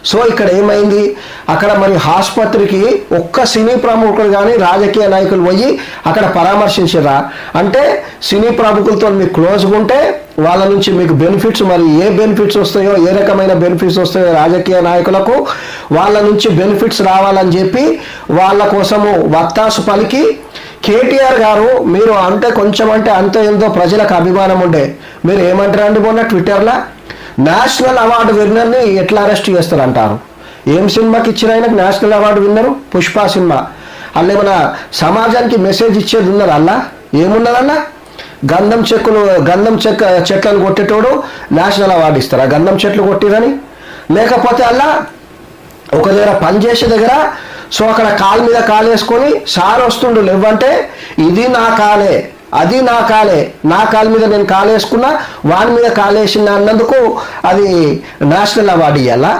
So ఇక్కడ ఏమైంది, అక్కడ మరి ఆసుపత్రికి ఒక్క సినీ ప్రముఖులు కానీ రాజకీయ నాయకులు పోయి అక్కడ పరామర్శించరా? అంటే సినీ ప్రముఖులతో మీకు క్లోజ్గా ఉంటే వాళ్ళ నుంచి మీకు బెనిఫిట్స్, మరి ఏ బెనిఫిట్స్ వస్తాయో, ఏ రకమైన బెనిఫిట్స్ వస్తాయో రాజకీయ నాయకులకు వాళ్ళ నుంచి బెనిఫిట్స్ రావాలని చెప్పి వాళ్ళ కోసము వత్తాసు పలికి కేటీఆర్ గారు మీరు అంటే కొంచెం అంటే అంత ఎంతో ప్రజలకు అభిమానం ఉండే మీరు ఏమంటారు అండి, మొన్న ట్విట్టర్లో నేషనల్ అవార్డు విన్నర్ని ఎట్లా అరెస్ట్ చేస్తారంటారు. ఏం సినిమాకి ఇచ్చిన ఆయనకు నేషనల్ అవార్డు విన్నరు? పుష్ప సినిమా. అలా ఏమైనా సమాజానికి మెసేజ్ ఇచ్చేది ఉన్నది? అలా ఏమున్నదన్నా? గంధం చెట్లను కొట్టేటోడు నేషనల్ అవార్డు ఇస్తారా గంధం చెట్లు కొట్టిరని? లేకపోతే అలా ఒక దగ్గర పనిచేసే దగ్గర సో అక్కడ కాలు మీద కాలు వేసుకొని సార్ వస్తుండు లేవంటే ఇది నా కాలే, అది నా కాలే, నా కాలు మీద నేను కాలు వేసుకున్నా వాని మీద కాలు వేసిన అన్నందుకు అది నేషనల్ అవార్డు ఇవ్వాలా?